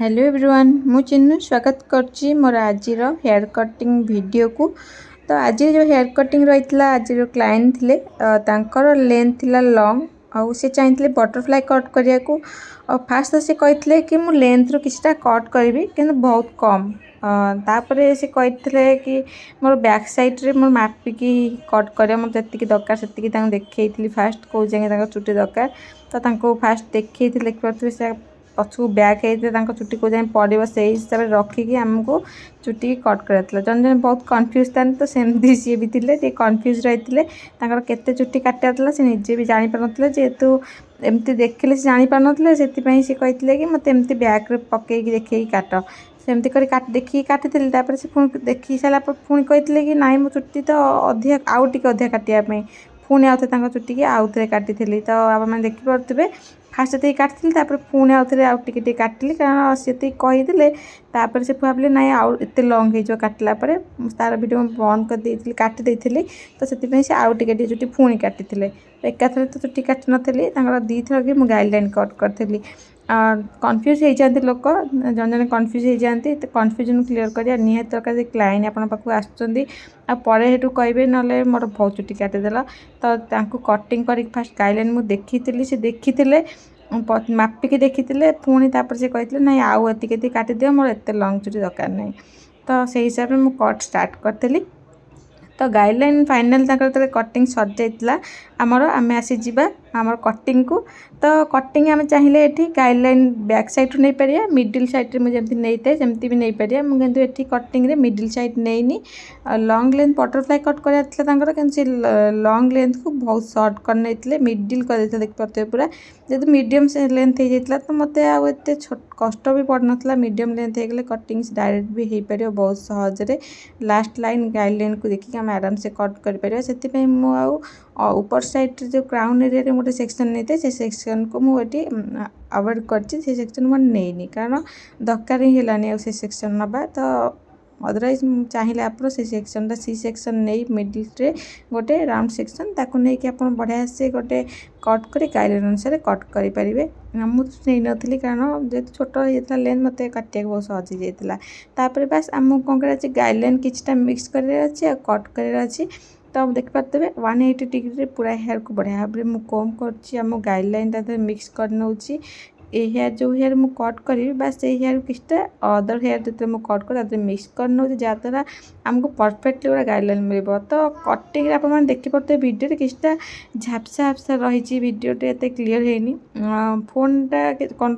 Hello everyone मु चिन्नु स्वागत करची मोर आज हेयर कटिंग वीडियो को। तो आज जो हेयर कटिंग रही आज जो क्लाइंट थिले तांकर लेंथ थिला लॉन्ग आउ से चाहिए बटरफ्लाई कट करिया को। फास्ट तो से कहते कि मु लेंथ रो किछटा कट करी कि बहुत कम। तापरे से कहते कि मोर बैक साइड रे मोर मापिकी कट करिया मोर जति दरकार से देखी फास्ट कौ जाए चुटी दरकार। तो फास्ट देखी देखिए से पछू बैक होते चुटी को जाए पड़ो से हिसाब से रखिकी आमको चुटी कट कराइला। जन जन बहुत कन्फ्यूज था तो सेमती सी भी थे कन्फ्यूज रही केते चुटी काटार से निजे भी जापार ना जेहेतु एमती देखले से जापार ना से कहते कि मत एमती बैक पकई देखिए काट सेमती कर देखिए काटी से पुणी देखी सारापर पुणी कहते कि नाई मो चुटी तो अधिक आउ टे अधिक काटापी पुणी आउ थे चुटी की आउ थे काटी तो आप मैंने देखिपे फास्ट ये काटी पुणी आउ थे आउ टे काटिली कारण सी कहीदे से भाविले ना आउ एत लंग हो काटिला तार भिडियो बंद कर काटी तो से आउ टे चुटी पुणी काटी एकाथर तो चुटी काटी नी दी थर कि गाइडलाइन कट करी। कन्फ्यूज हो जाती लोक जन जन कन्फ्यूज हो जाती तो कन्फ्यूजन क्लीयर करा निहत दरकार क्लाइंट आपण पाक आसतु कहे ना मोर बहुत चुटी काटिदेल तो कटिंग कर फास्ट गाइडलाइन मुझे देखी से देखी मापिकी देखी पुणी से कहते ना आउ एति काटिद मोर एत लंग चुटी दरकार नहीं। तो से हिसाब से मुझे कट स्टार्ट करी। तो गाइडलाइन फाइनाल कटिंग सर जाइला आमर आम आसीजा आमर कटिंग को। तो कटिंग आम चाहिए ये गाइडलाइन बैक साइड नहीं पारिया मिडिल साइड में जमी नहीं था जमती भी नहीं पारिया मुझे ये कटिंग रे मिडिल साइड नहीं लॉन्ग लेंथ बटरफ्लाई कट करार कि लॉन्ग लेंथ को बहुत सर्ट कर मिडिल कर देख पारे पूरा जेहतु मीडियम से लेंथ हो जाता तो मत आते कष्ट भी पड़ ना मीडियम लेंथ हो गले कटिंग डायरेक्ट भी हो पार बहुत सहजरे लास्ट लाइन गाइडलाइन को देखिए आम आराम से कट कर से ऊपर साइड जो क्राउन एरिया गोटे सेक्शन नहीं थे से सेक्शन को मुझे अवॉइड कर सेक्शन मैं नहीं कारण दरकार ही है से सेक्शन नवा। तो अदरवाइज चाहिए आप से सेक्शन सी सेक्शन नहीं मिडिल रे गोटे राउंड सेक्शन ताकू नहीं कि आप बढ़िया से गोटे कट कर गाइडलाइन अनुसार कट करेंगे। मुझे नहीं नी कारण जेहतु छोट होता लेंथ मत काटिया बहुत सहज हो जाता बास आमको कौन कर गाइडलाइन किटा मिक्स कर कट कर तो देखिपे 180 डिग्री पूरा हेयर को बढ़िया भाव में कम कर गाइडलाइन मिक्स कर नौची हेयर जो हेयर मुझे कट करी बास से हेयर किटा अदर हेयर जो मुझे कट कर मिक्स कर नौ जहाँद्वारा आमको परफेक्टली गोटे गाइडलाइन मिल। तो कटिंग आप देखिपे वीडियो किटा झापसा झापसा रही वीडियोटे एत क्लीयर है फोनटा कौन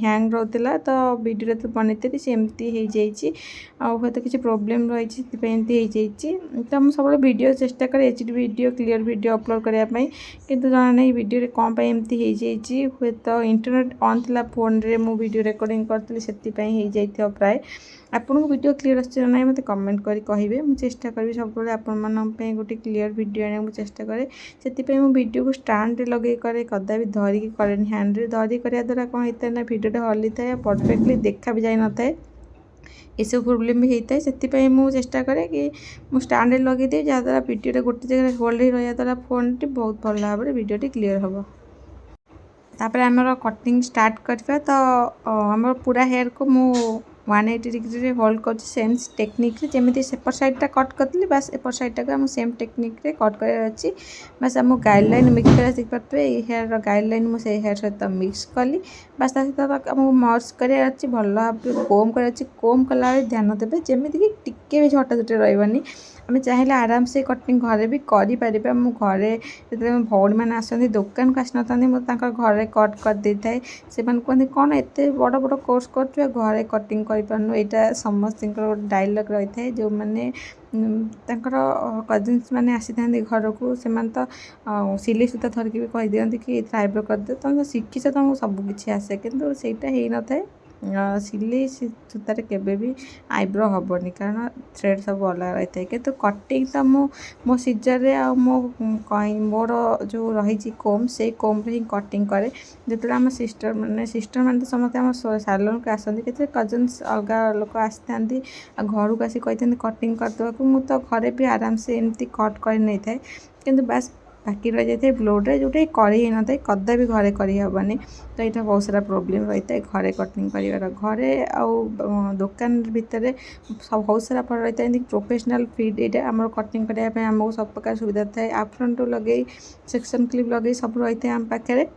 हैंग रोला तो वीडियो तो बनई सेमती हो जाए तो किसी प्रोब्लेम रही तो मुझे सब वीडियो चेष्टा कर HD video clear video upload करने किंतु जाना नहीं वीडियो कौन एमती हो तो इंटरनेट ऑन था फोन रे मु वीडियो रिकॉर्डिंग करती से प्राय आपन को वीडियो क्लीयर आना मत कमेंट करी कहे मुझे चेष्टा करी सब आपण गोटे क्लीयर वीडियो आने चेष्टा करे से वीडियो को स्टैंड लगे करे कदा भी धरिकी करे हैंड रे धरी करने द्वारा कौन होता है ना वीडियो हली था परफेक्टली देखा भी जाए न था ये सब प्रोब्लेम भी होता है से मुझे चेष्टा करे कि मुझे स्टैंड लगे दिए जहाँद्वारा वीडियो गोटे जगह होल्ड ही रहा द्वारा फोन टी बहुत भल भाव में वीडियो क्लीयर हम। तापर आमर कटिंग स्टार्ट करवा तो आमर पूरा हेयर को मु 180 डिग्री रे होल्ड कर सेम टेक्निक जमी सेपट साइडटा कट करी बास एपट साइडटा को सेम टेक्निक रे कट कर अच्छी बास आम गाइडलाइन मिक्स कर देखिए हेयर गाइडलाइन मुझे हेयर सहित मिक्स कली बास सहित आमको मर्ज कर भल भाव कोम कर कोम कला ध्यान देवे जमीक टिके भी झटा झटे रही आम चाहिए आराम से कटिंग घरे भी करें मु घरे जो भौणी मैंने आसती दुकान को आसी ना मुझे घरे कट कर दे थाए से कहते कौन एत बड़ बड़ कोर्स कर घरे कटिंग करपारनु यहाँ समस्त डायलॉग रही है जो मैंने कजिन्स मैंने आसी था घर को से तो सिलाई सूता धरिकी भी कही दिखती कि आईब्रो कर दे तुम तो शिखीच तुमको सबकि आसे कि सहीटा हो न था सिलाई सूतार केबे भी आईब्रो हेनी कारण थ्रेड सब अलग रही है कि कटिंग तो मो सीजर आ मोर जो रही कोम से कोम ही कटिंग करे जो आम सिस्टर मैंने तो समस्त आम सालोन को आसती कि कजन्स अलग लोक आसी था घर को आसी कही कटिंग करदेवा मुझे तो घरे भी आराम से एमती कट कर नहीं था कि बास बाकी रही जाए ब्लो ड्राई जोटा कर ही न था कदापि घरे करहबनी। तो यहाँ बहुत सारा प्रोब्लेम रही है घरे कटिंग कर घरे आउ दुकान भितर सब बहुत सारा फल रही है प्रोफेशनल फिट यहाँ आम कटिंग करने आमको सब प्रकार सुविधा थाए आफ्रंट लगे सेक्शन क्लिप लगे सब रही है आम पाखे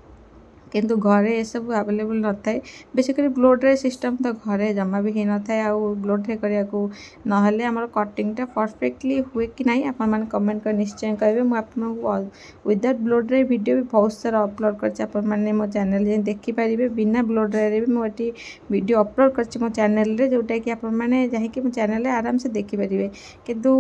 किंतु घरे ये सब अवेलेबल न थाए बेसिकली ब्लो ड्राई सिस्टम तो घरे जमा भी हो न था ब्लो ड्राई करने को नहले आम कटिंगटा परफेक्टली हुए कि नहीं आप कमेंट कर निश्चय कहे मुझे विदाउट ब्लो ड्राई वीडियो भी बहुत सारा अपलोड कर मो चैनल जाए देखिपारे बिना ब्लो ड्राई भी मुझे वीडियो अपलोड कर मो चैनल जोटा कि आपने जहाँकि मो चैनल आराम से देखिपारे किंतु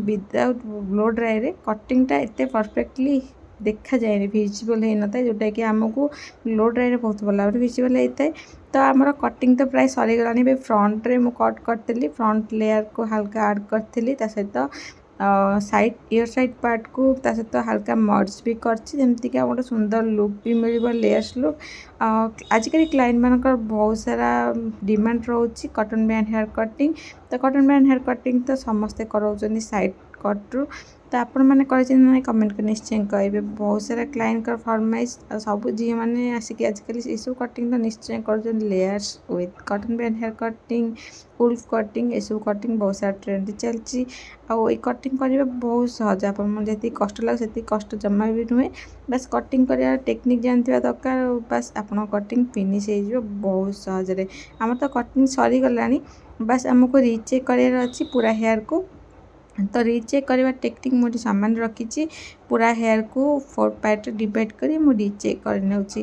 विदाउट ब्लो ड्राई कटिंगटा एत परफेक्टली देखा जाए विजिबल हो न था जोटा कि आमको ब्लो ड्राई बहुत भल भाव विजिबल होता है। तो आमर कटिंग तो प्राय सरीगलानी फ्रंट रे मु कट करी फ्रंट लेयर को हल्का आड करी सहित साइड इयर साइड पार्ट को सहित हल्का मर्ज भी करमती कि गोटे सुंदर लुक भी मिल लेयर्स लुक आजिकल क्लाइंट मानकर बहुत सारा डिमांड रोचे कटन बैंड हेयर कटिंग। तो कटन बैंड हेयर कटिंग तो समस्ते कराउछन साइड कट्रु तो आपण मैंने ना कमेंट कर निश्चय कहे बहुत सारा क्लाइंट फरमाइश सब झी मैंने आसिक आजिकल सब कटिंग तो निश्चय कर लेयर्स विथ कटन बैंड हेयर कटिंग वुल्फ कटिंग ये सब कटिंग बहुत सारा ट्रेंड चलती आउ कटिंग करने बहुत सहज आप जी कष्ट लगे से कष्ट जमा भी नुहे बस कटिंग कर टेक्निक जानते दरकार बस आप कटिंग फिनिश हो बहुत सहज आम तो कटिंग सरीगला बस आमको रिचेक करार अच्छी पूरा हेयर को। तो रिचेक करवा टेक्निक मुझे सामान रखी पूरा हेयर को 4 पार्ट डिवाइड करी मु रिचेक कर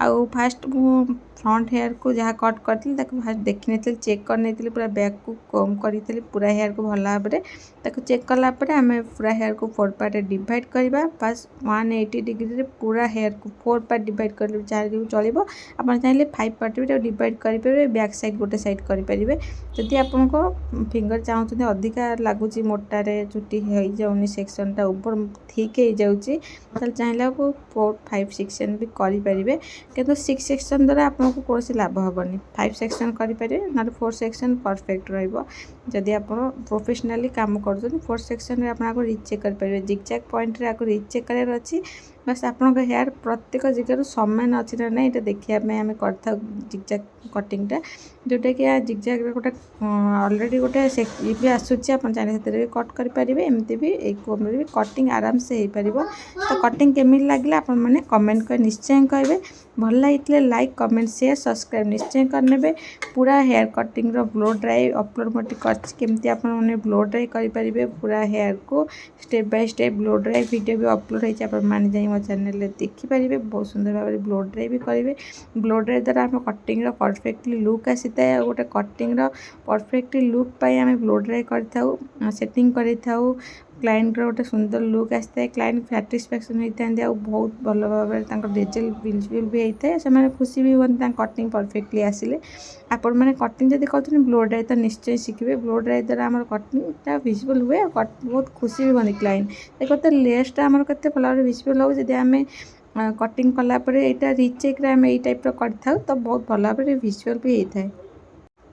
आउ फास्ट मु फ्रंट हेयर को जहाँ कट करी फास्ट देखी नहीं चेक कर पूरा बैक को कम करी पूरा हेयर को भल भाव में चेक कलापर आम पूरा हेयर को 4 पार्ट डिवाइड करवा बस 180 डिग्री पूरा हेयर को 4 पार्ट डिवाइड कर चलो आप चाहिए 5 पार्ट भी डिवाइड करेंगे बैक साइड गोटे साइड करेंगे जदि आपको फिंगर चाहते अधिका लगुच मोटारे चुटी हो जाऊनी सेक्शनटा ऊपर ठीक हो जाऊँगी चाहिए आपको 4 5 सेक्शन भी करेंगे किंतु 6 सेक्शन द्वारा आपको कौन लाभ हेनी 5 सेक्शन करेंगे ना 4 सेक्शन परफेक्ट रही आप प्रोफेशनली काम कर 4 सेक्शन में आप रिचेक करेंगे जिगजैग पॉइंट रे आपको रिचेक करार अच्छी बस आपण हेयर प्रत्येक जगह सामान अच्छी ना ना ये देखापी आम कर जिगजैग कटिंगटा जोटा कि जिगजैग गोटे अलरेडी गोटे भी आसूसी आप चाहिए से भी कट करेंगे एमती भी एक भी कटिंग आराम से हो पार। तो कटिंग केमी लगे आप कमेंट कर निश्चय कहे भल लगी लाइक कमेंट शेयर सब्सक्राइब निश्चय करने पूरा hair cutting blow dry upload मोटे करमती आपने ब्लो ड्राई करेंगे पूरा हेयर को step by step blow dry video भी अपलोड होती मो चैनल देखिपारे बहुत सुंदर भाव में ब्लो ड्राई भी करेंगे ब्लो ड्राई द्वारा आम कटिंग परफेक्टली लुक आसी था गोटे कटिंग परफेक्टली लुक आम ब्लो ड्राई कर सेटिंग कर क्लाइंट गोटे सुंदर लुक आसी है क्लाइंट साटिस्फैक्शन होता है बहुत भल भाव में रिजल्ट विजिबल भी होता है से खुशी भी होती कटिंग परफेक्टली आसिले आपण मैंने कटिंग जब कर ब्लो ड्राई तो निश्चय शिखे ब्लो ड्राई द्वारा आम कटिंगटा विजिबल हुए बहुत खुशी भी होती क्लाइंट देखो तो लेसटा आम के भल भाव विजिबल हो आम कटिंग कलापर यहाँ रिचेक आम यही टाइप कर तो बहुत भल भाव में विजुअल भी होता है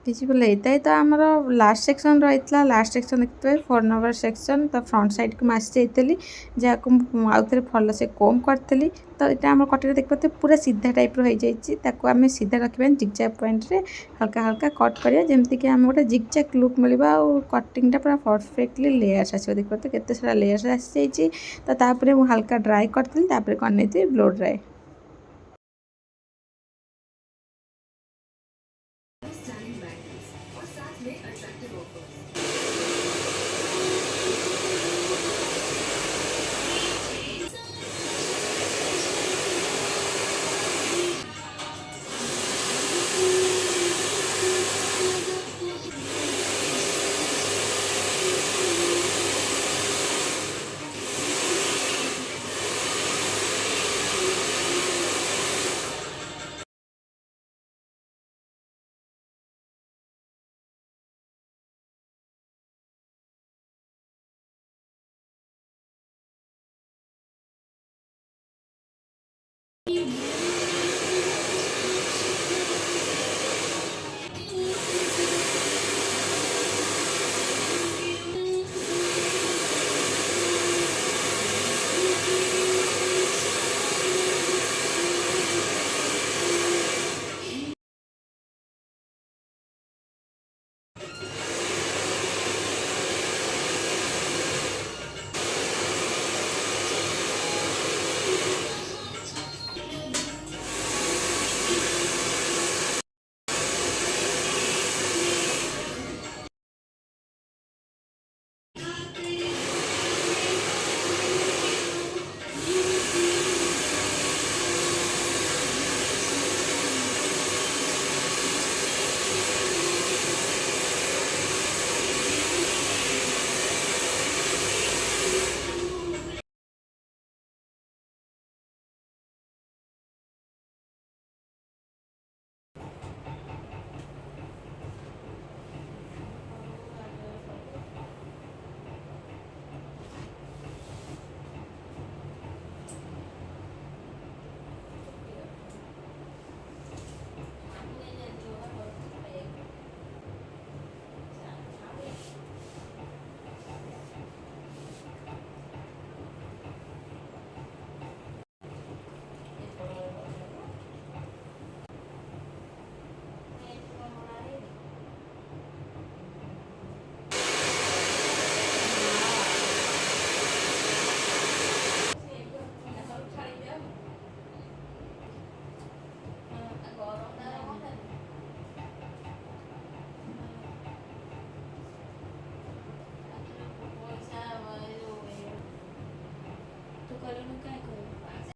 विजिबल होता है। तो आमर लास्ट सेक्शन रही है लास्ट सेक्शन देखते 4 नंबर सेक्शन तो फ्रंट साइड को आसी जाइली जहाँ आउ थे भल से कम करी तो यहाँ आम कटिंग देखते पूरा सीधा टाइप हो जाए आम सीधा रखा जिगजैग पॉइंट रे हल्का हल्का कट करिया जमती कि आम गोटे जिगजैग लुक मिल कटिंगटा पूरा परफेक्टली लेयर्स आसो देखते केते सारा लेयर्स आसी जाइए तो हल्का ड्राई करी कर ब्लो ड्राई।